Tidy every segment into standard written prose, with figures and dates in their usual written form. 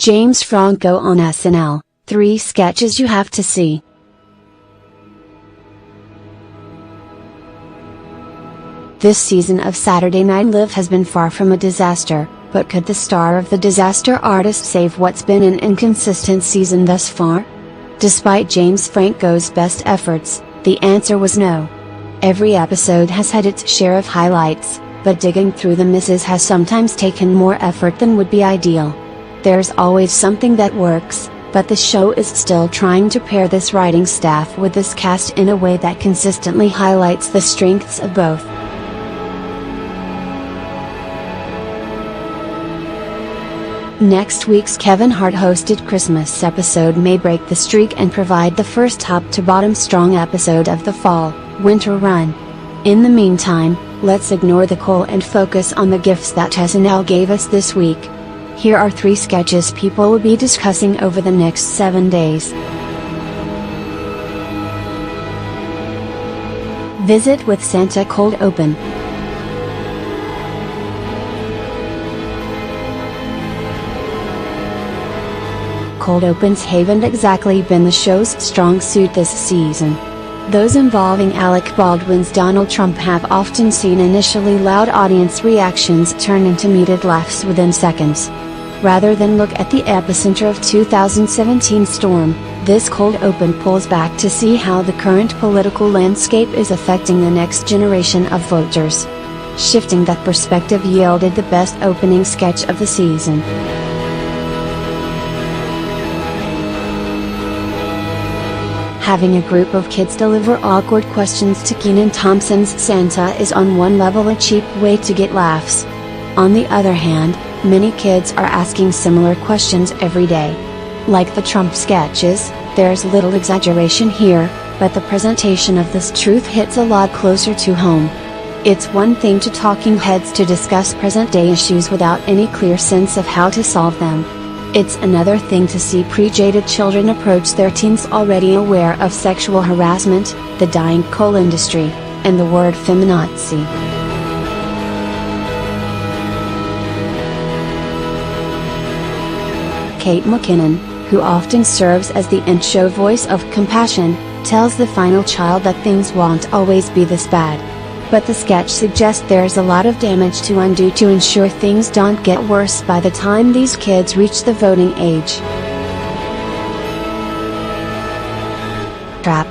James Franco on SNL, 3 sketches you have to see. This season of Saturday Night Live has been far from a disaster, but could the star of the disaster artist save what's been an inconsistent season thus far? Despite James Franco's best efforts, the answer was no. Every episode has had its share of highlights, but digging through the misses has sometimes taken more effort than would be ideal. There's always something that works, but the show is still trying to pair this writing staff with this cast in a way that consistently highlights the strengths of both. Next week's Kevin Hart-hosted Christmas episode may break the streak and provide the first top-to-bottom strong episode of the fall-winter run. In the meantime, let's ignore the coal and focus on the gifts that SNL gave us this week. Here are 3 sketches people will be discussing over the next 7 days. Visit with Santa cold open. Cold opens haven't exactly been the show's strong suit this season. Those involving Alec Baldwin's Donald Trump have often seen initially loud audience reactions turn into muted laughs within seconds. Rather than look at the epicenter of 2017 storm, this cold open pulls back to see how the current political landscape is affecting the next generation of voters. Shifting that perspective yielded the best opening sketch of the season. Having a group of kids deliver awkward questions to Kenan Thompson's Santa is on one level a cheap way to get laughs. On the other hand, many kids are asking similar questions every day. Like the Trump sketches, there's little exaggeration here, but the presentation of this truth hits a lot closer to home. It's one thing to talking heads to discuss present-day issues without any clear sense of how to solve them. It's another thing to see pre-jaded children approach their teens already aware of sexual harassment, the dying coal industry, and the word feminazi. Kate McKinnon, who often serves as the in-show voice of compassion, tells the final child that things won't always be this bad. But the sketch suggests there's a lot of damage to undo to ensure things don't get worse by the time these kids reach the voting age. Trap.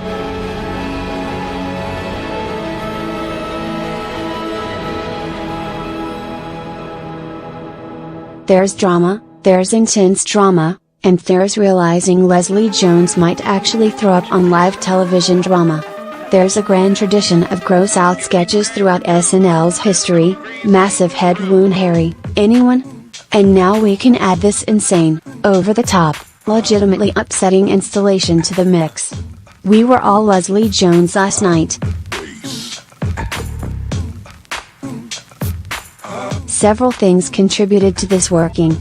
There's drama, there's intense drama, and there's realizing Leslie Jones might actually throw up on live television drama. There's a grand tradition of gross-out sketches throughout SNL's history, massive head wound Harry, anyone? And now we can add this insane, over-the-top, legitimately upsetting installation to the mix. We were all Leslie Jones last night. Several things contributed to this working.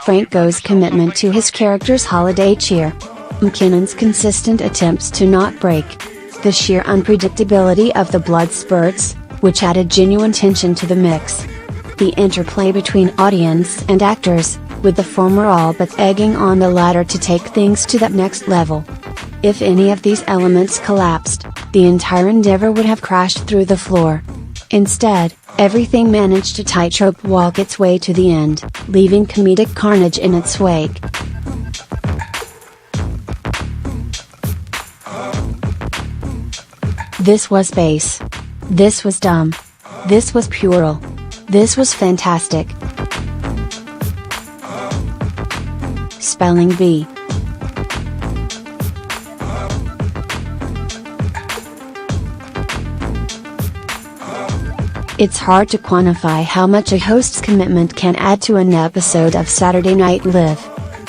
Franco's commitment to his character's holiday cheer. McKinnon's consistent attempts to not break. The sheer unpredictability of the blood spurts, which added genuine tension to the mix. The interplay between audience and actors, with the former all but egging on the latter to take things to that next level. If any of these elements collapsed, the entire endeavor would have crashed through the floor. Instead, everything managed to tightrope walk its way to the end, leaving comedic carnage in its wake. This was base. This was dumb. This was puerile. This was fantastic. Spelling bee. It's hard to quantify how much a host's commitment can add to an episode of Saturday Night Live.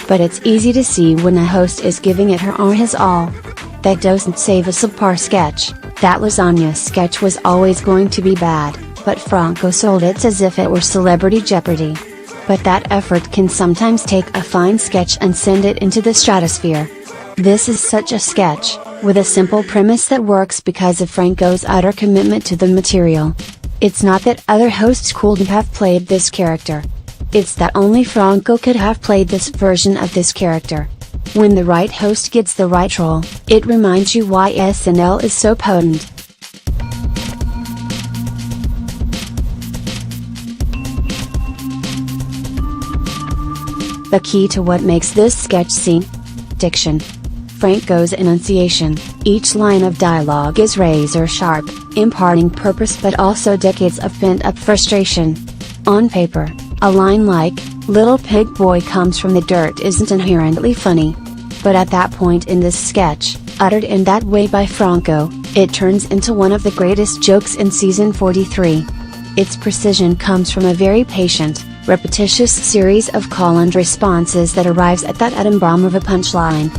But it's easy to see when a host is giving it her or his all. That doesn't save a subpar sketch. That lasagna sketch was always going to be bad, but Franco sold it as if it were Celebrity Jeopardy! But that effort can sometimes take a fine sketch and send it into the stratosphere. This is such a sketch, with a simple premise that works because of Franco's utter commitment to the material. It's not that other hosts couldn't have played this character. It's that only Franco could have played this version of this character. When the right host gets the right role, it reminds you why SNL is so potent. The key to what makes this sketch scene? Diction. Franco's enunciation. Each line of dialogue is razor sharp, imparting purpose but also decades of pent-up frustration. On paper, a line like, "Little pig boy comes from the dirt" isn't inherently funny. But at that point in this sketch, uttered in that way by Franco, it turns into one of the greatest jokes in season 43. Its precision comes from a very patient, repetitious series of call and responses that arrives at that atom bomb of a punchline.